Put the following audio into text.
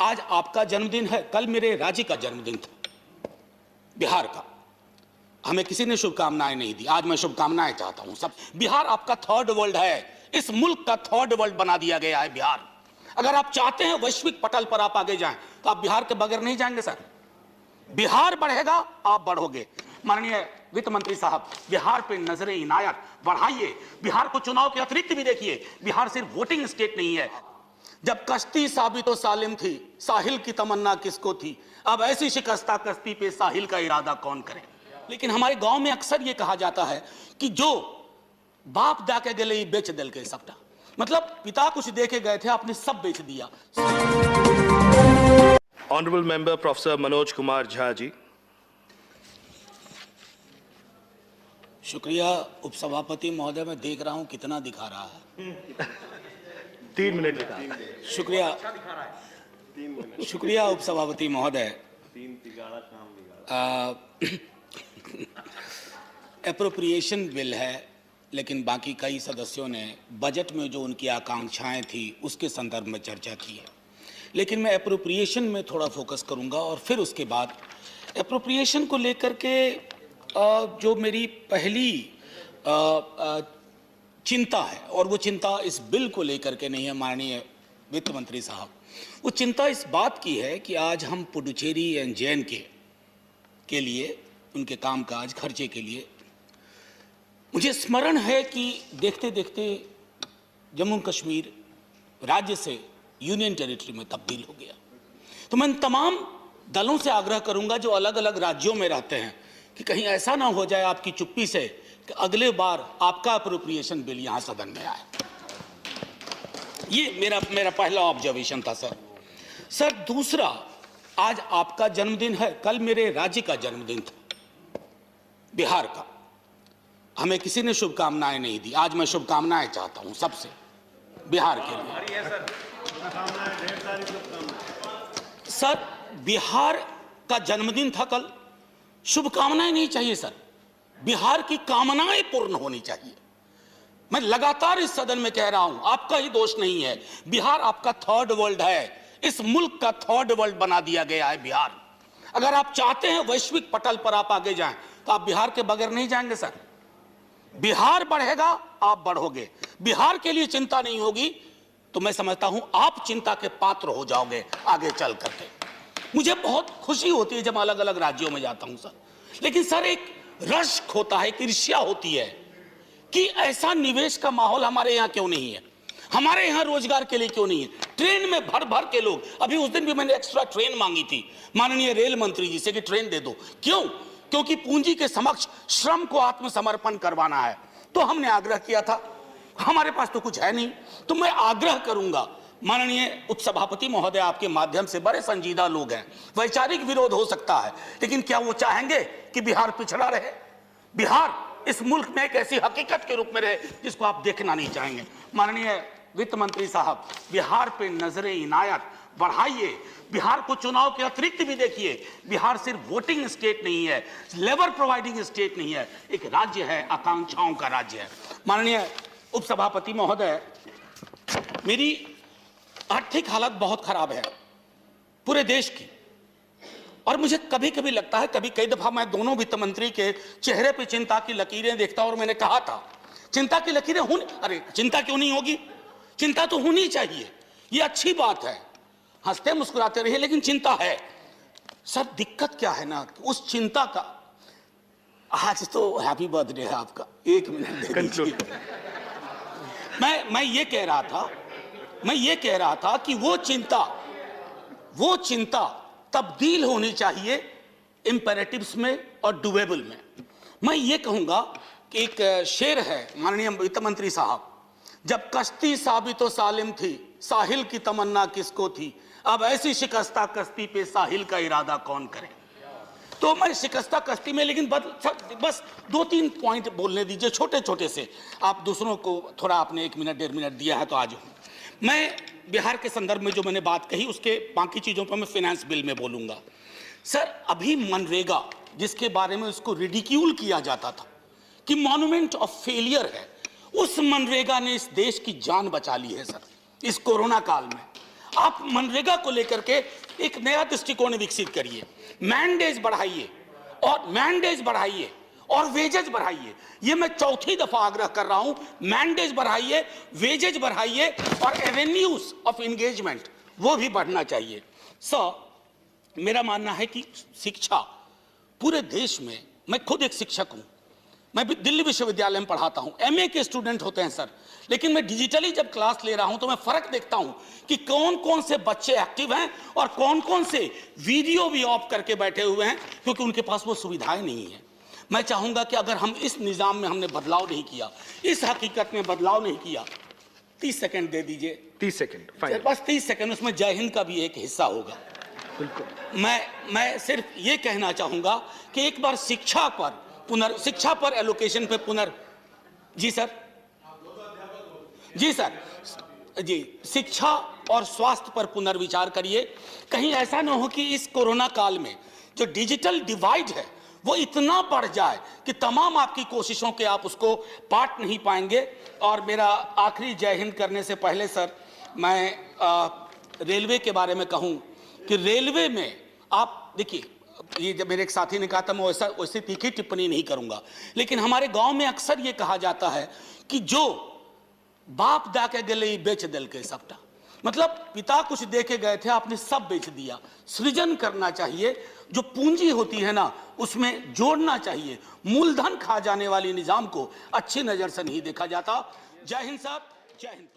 आज आपका जन्मदिन है, कल मेरे राज्य का जन्मदिन था, बिहार का। हमें किसी ने शुभकामनाएं नहीं दी, आज मैं शुभकामनाएं चाहता हूं सब। बिहार आपका थर्ड वर्ल्ड है, इस मुल्क का थर्ड वर्ल्ड बना दिया गया है बिहार। अगर आप चाहते हैं वैश्विक पटल पर आप आगे जाएं तो आप बिहार के बगैर नहीं जाएंगे सर। बिहार बढ़ेगा, आप बढ़ोगे। माननीय वित्त मंत्री साहब, बिहार पे नजरें इनायत बढ़ाइए। बिहार को चुनाव के अतिरिक्त भी देखिए। बिहार सिर्फ वोटिंग स्टेट नहीं है। जब कश्ती साबित तो सालिम थी, साहिल की तमन्ना किसको थी, अब ऐसी शिकस्ता कश्ती पे साहिल का इरादा कौन करे। लेकिन हमारे गांव में अक्सर ये कहा जाता है कि जो बाप जाके गले बेच दिल के सबटा, मतलब पिता कुछ दे के गए थे, आपने सब बेच दिया। Honourable member professor Manoj Kumar Jha ji. शुक्रिया उपसभापति महोदय, मैं देख रहा हूं कितना दिखा रहा है। 3 मिनट दिखा। शुक्रिया उपसभापति महोदय। एप्रोप्रिएशन बिल है, लेकिन बाकी कई सदस्यों ने बजट में जो उनकी आकांक्षाएं थी उसके संदर्भ में चर्चा की है, लेकिन मैं एप्रोप्रिएशन में थोड़ा फोकस करूंगा और फिर उसके बाद एप्रोप्रिएशन को लेकर के जो मेरी पहली चिंता है, और वो चिंता इस बिल को लेकर के नहीं है माननीय वित्त मंत्री साहब, वो चिंता इस बात की है कि आज हम पुडुचेरी एंड जे.एंड.के के लिए, उनके कामकाज खर्चे के लिए, मुझे स्मरण है कि देखते देखते जम्मू कश्मीर राज्य से यूनियन टेरिटरी में तब्दील हो गया। तो मैं तमाम दलों से आग्रह करूंगा जो अलग अलग राज्यों में रहते हैं कि कहीं ऐसा ना हो जाए आपकी चुप्पी से कि अगले बार आपका अप्रोप्रिएशन बिल यहां सदन में आए। ये मेरा पहला ऑब्जर्वेशन था सर। सर दूसरा, आज आपका जन्मदिन है, कल मेरे राज्य का जन्मदिन था, बिहार का। हमें किसी ने शुभकामनाएं नहीं दी, आज मैं शुभकामनाएं चाहता हूं सबसे बिहार के लिए। सर बिहार का जन्मदिन था कल, शुभकामनाएं नहीं चाहिए सर, बिहार की कामनाएं पूर्ण होनी चाहिए। मैं लगातार इस सदन में कह रहा हूं, आपका ही दोष नहीं है, बिहार आपका थर्ड वर्ल्ड है, इस मुल्क का थर्ड वर्ल्ड बना दिया गया है बिहार। अगर आप चाहते हैं वैश्विक पटल पर आप आगे जाएं तो आप बिहार के बगैर नहीं जाएंगे सर। बिहार बढ़ेगा, आप बढ़ोगे। बिहार के लिए चिंता नहीं होगी तो मैं समझता हूं आप चिंता के पात्र हो जाओगे आगे चल करके। मुझे बहुत खुशी होती है जब अलग अलग राज्यों में जाता हूं सर, लेकिन सर एक रश्क होता है, एक ईर्ष्या होती है कि ऐसा निवेश का माहौल हमारे यहां क्यों नहीं है, हमारे यहां रोजगार के लिए क्यों नहीं है। ट्रेन में भर भर के लोग, अभी उस दिन भी मैंने एक्स्ट्रा ट्रेन मांगी थी माननीय रेल मंत्री जी से कि ट्रेन दे दो। क्यों? क्योंकि पूंजी के समक्ष श्रम को आत्मसमर्पण करवाना है। तो हमने आग्रह किया था, हमारे पास तो कुछ है नहीं, तो मैं आग्रह करूंगा माननीय उपसभापति महोदय, आपके माध्यम से, बड़े संजीदा लोग हैं, वैचारिक विरोध हो सकता है, लेकिन क्या वो चाहेंगे कि बिहार पिछड़ा रहे? बिहार इस मुल्क में एक ऐसी हकीकत के रूप में रहे जिसको आप देखना नहीं चाहेंगे। माननीय वित्त मंत्री साहब, बिहार पे नजरें इनायत बढ़ाइए। बिहार को चुनाव के अतिरिक्त भी देखिए। बिहार सिर्फ वोटिंग स्टेट नहीं है, लेबर प्रोवाइडिंग स्टेट नहीं है, एक राज्य है, आकांक्षाओं का राज्य है। माननीय उपसभापति महोदय, मेरी आर्थिक हालत बहुत खराब है पूरे देश की, और मुझे कभी कभी लगता है, कई दफा मैं दोनों वित्त मंत्री के चेहरे पे चिंता की लकीरें देखता हूं, और मैंने कहा था चिंता की लकीरें होनी, अरे चिंता क्यों नहीं होगी, चिंता तो होनी चाहिए, ये अच्छी बात है, हंसते मुस्कुराते रहिए, लेकिन चिंता है। सर दिक्कत क्या है ना, उस चिंता का, आज तो हैप्पी बर्थडे है आपका, 1 मिनट दे दीजिए। मैं ये कह रहा था कि वो चिंता तब्दील होनी चाहिए इंपेरेटिव्स में और डुएबल में। मैं ये कहूंगा कि एक शेर है माननीय वित्त मंत्री साहब, जब कश्ती साबित तो सालिम थी, साहिल की तमन्ना किसको थी, अब ऐसी शिकस्ता कश्ती पे साहिल का इरादा कौन करे। तो मैं शिकस्ता कश्ती में, लेकिन बस 2-3 पॉइंट बोलने दीजिए छोटे छोटे से, आप दूसरों को थोड़ा आपने 1 मिनट 1.5 मिनट दिया है तो आज मैं बिहार के संदर्भ में जो मैंने बात कही उसके बाकी चीजों पर मैं फाइनेंस बिल में बोलूंगा। सर अभी मनरेगा, जिसके बारे में उसको रिडिक्यूल किया जाता था कि मॉन्यूमेंट ऑफ फेलियर है, उस मनरेगा ने इस देश की जान बचा ली है सर, इस कोरोना काल में। आप मनरेगा को लेकर के एक नया दृष्टिकोण विकसित करिए, मैंडेज बढ़ाइए और वेजेज बढ़ाइए। ये मैं चौथी दफा आग्रह कर रहा हूं, मैंडेज बढ़ाइए, वेजेज बढ़ाइए और एवेन्यूज ऑफ एंगेजमेंट वो भी बढ़ना चाहिए। मेरा मानना है कि शिक्षा पूरे देश में, मैं खुद एक शिक्षक हूं, मैं भी दिल्ली विश्वविद्यालय में पढ़ाता हूं, एमए के स्टूडेंट होते हैं सर, लेकिन मैं डिजिटली जब क्लास ले रहा हूं तो मैं फर्क देखता हूं कि कौन कौन से बच्चे एक्टिव हैं और कौन कौन से वीडियो भी ऑफ करके बैठे हुए हैं, क्योंकि उनके पास वो सुविधाएं नहीं है। मैं चाहूंगा कि अगर हम इस निजाम में हमने बदलाव नहीं किया, इस हकीकत में बदलाव नहीं किया, 30 सेकंड दे दीजिए। 30 सेकंड, फाइन। बस 30 सेकंड, उसमें जय हिंद का भी एक हिस्सा होगा। बिल्कुल। मैं सिर्फ ये कहना चाहूंगा कि एक बार शिक्षा पर एलोकेशन पे जी सर, शिक्षा और स्वास्थ्य पर पुनर्विचार करिए। कहीं ऐसा ना हो कि इस कोरोना काल में जो डिजिटल डिवाइड है वो इतना बढ़ जाए कि तमाम आपकी कोशिशों के आप उसको पाट नहीं पाएंगे। और मेरा आखिरी जय हिंद करने से पहले सर, मैं रेलवे के बारे में कहूं कि रेलवे में आप देखिए, ये जब मेरे एक साथी ने कहा था, मैं वैसे तीखी टिप्पणी नहीं करूंगा, लेकिन हमारे गांव में अक्सर ये कहा जाता है कि जो बाप दा के गले बेच दल के सबटा, मतलब पिता कुछ दे के गए थे, आपने सब बेच दिया। सृजन करना चाहिए, जो पूंजी होती है ना उसमें जोड़ना चाहिए। मूलधन खा जाने वाली निजाम को अच्छी नजर से नहीं देखा जाता। जय हिंद साहब, जय हिंद।